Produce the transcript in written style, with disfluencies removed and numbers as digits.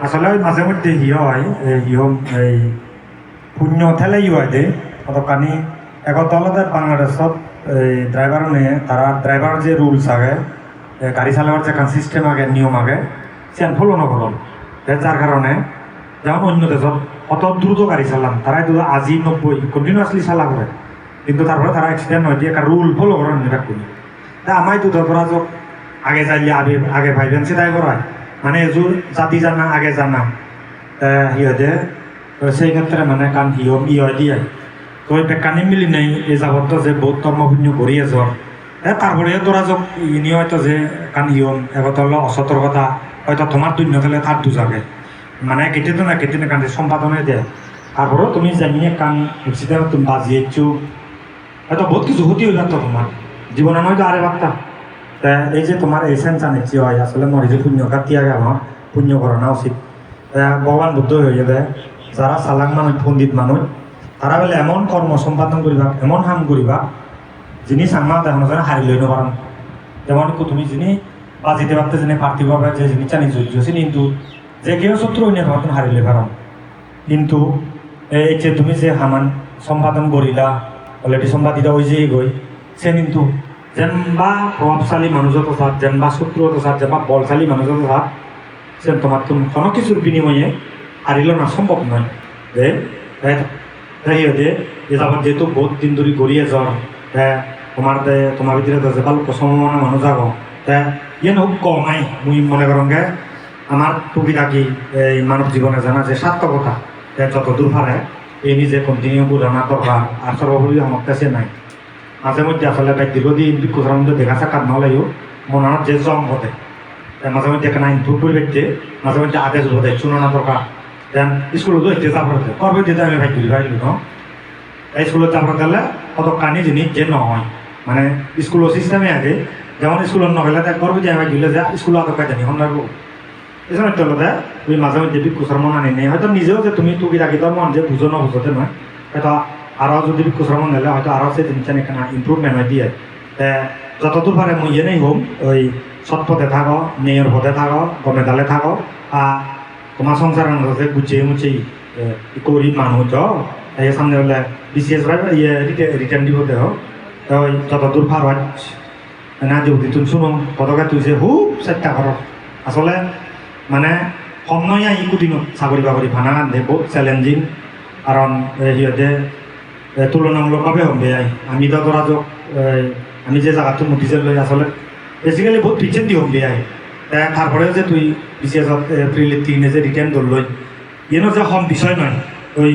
আসলে ওই মাঝে মধ্যে হয় এই শূন্য ঠেলাই হয় দে কতখানি একত আলাদা বাংলাদেশত এই ড্রাইভার নিয়ে তারা ড্রাইভার যে রুলস আগে গাড়ি চালাবার যে একটা সিস্টেম আগে নিয়ম আগে সেন ফলো নকরল যার কারণে যেমন অন্য দেশত অত দ্রুত গাড়ি চালাম তারাই তো আজি 90 কন্টিনিউয়াসলি চালা করে কিন্তু তারপরে তারা অ্যাক্সিডেন্ট হয় দিয়ে একটা রুল ফলো করেন এটা করি তা আমায় তো ধরা যোগ আগে যাইলে আগে ভাইবেন সেটাই করায় মানে এজোর জাতি জানা আগে জানা হিয়দে সেই ক্ষেত্রে মানে কান হিয়ম হয় দিয়ে তো ওই বেকানি মিলি নেই এই যাবত যে বহুত কর্মপুণ্য করিয়ে জ্বর তারপরে তোরা যোগ ইনি হয়তো যে কান হিয়ম এগত হলো অসতর্কতা হয়তো তোমার দুই নথলে তার দু জাগে মানে কেটে তো না কেটে না কান্তি সম্পাদনে দেয় তারপরেও তুমি জানিয়ে কান অ্যাক্সিডেন্ট তুমি বাজিয়েছো হয়তো বহুত কিছু ক্ষতি হয়ে যাত তোমার জীবনে নয়তো আরে ভাবতা তা এই যে তোমার এই সেন্স আনিচ্ছি হয় আসলে মরে যে পুণ্য কাটি আগে আমার পুণ্য করানো উচিত ভগবান বুদ্ধ হয়ে যাবে যারা চালাক মানুষ পণ্ডিত মানুষ তারা বলে এমন কর্ম সম্পাদন করিবা এমন হাম করিবা যিনি সাংমা দেখানো যেন হারি লইন পারেন যেমন তুমি যিনি বাজিতে পারতে যিনি পার্থিবভাবে যে জিনিস জানি জড়িয়েছে কিন্তু যে কেউ শত্রু অন্য তখন হারিলে পারেন কিন্তু এই যে তুমি যে হামান সম্পাদন করিলা অলরেডি সম্পাদিত ওই যে গই সে কিন্তু যেন বা প্রভাবশালী মানুষত সাথ যেন বা শত্রুত সাথ যেন বা বলশালী মানুষত সাথ সে তোমার তুমি কোনো কিছুর বিনিময়ে হারিল না সম্ভব নয় যে যে যাবার যেহেতু বহুত দিন ধরে গড়িয়ে জ্বর তোমার ভিতরে যে ভালো সম্ভাবনা মানুষ যাব ইয়ে হোক কমাই মুই মনে করঙ্গে আমার টুকি থাকি এই মানব জীবনে জানা যে সার্থকতা যত দূর পারে এই নিজে কন্টিনিউ বোঝানো দরকার আর সর্বোপরি আমার কাছে নাই মাঝে মধ্যে আসলে দীর্ঘদিন বিক্ষুষের মধ্যে দেখা সাক্ষাৎ নহলেও মনে যে জম ঘটে মাঝে মধ্যে এখানে ইনপুট পরিবেশে মাঝে মধ্যে আদেশ ঘটে শুনানো দরকার দেন স্কুলে তো এতে চাপড়ে করবে যেতে আমি ভাই তুলি ভাইলি ন এই স্কুলে চাপড়ে গেলে কত কানি জিনিস যে নহয় মানে স্কুলের সিস্টেমে আগে যেমন স্কুলের নহলে তাই করবে যে আমি দিলে যে স্কুলে আদর কাজ জানি হন রাখবো এই জন্য চলতে তুমি মাঝে মধ্যে বিক্ষুষের মন আনি নেই হয়তো নিজেও যে তুমি টুকি রাখি তোর মন যে বুঝো না বুঝতে নয় হয়তো আরও যদি বিক্ষুষের মন নিলে হয়তো আরও সে জিনিসটা এখানে ইম্প্রুভমেন্ট হয় দিয়ে যতদূর পারে মই ইয়ে নেই হোক ওই সৎ পথে থাকো মেয়ের পথে থাকো গমেদালে থাকো তোমার সংসারের মধ্যে গুছিয়ে মুছিয়ে করি মানুষ এই সামনে হলে বিসিএস ভাই ইয়ে রিটার্ন দিব দেহ ওই যতদূর পার হয় না যদি তুমি শুনো পদকে তুই যে খুব চেষ্টা করো আসলে মানে সময় ই কোদিন চাকরি বাকরি ভানা দে বহুত চ্যালেঞ্জিং কারণ সিহঁতে তুলনামূলকভাৱে হম বেয়াই আমি তো ধৰা যাওক আমি যে জায়গাটো মতিছে লৈ আসলে বেসিক্যালি বহুত পিছেন দি হম বেয়াই তারপরে যে তুই বিসিএসত প্রিলিট তিনে যে রিটার্ন দল লই ইয়েনো যে হম বিষয় নয় ওই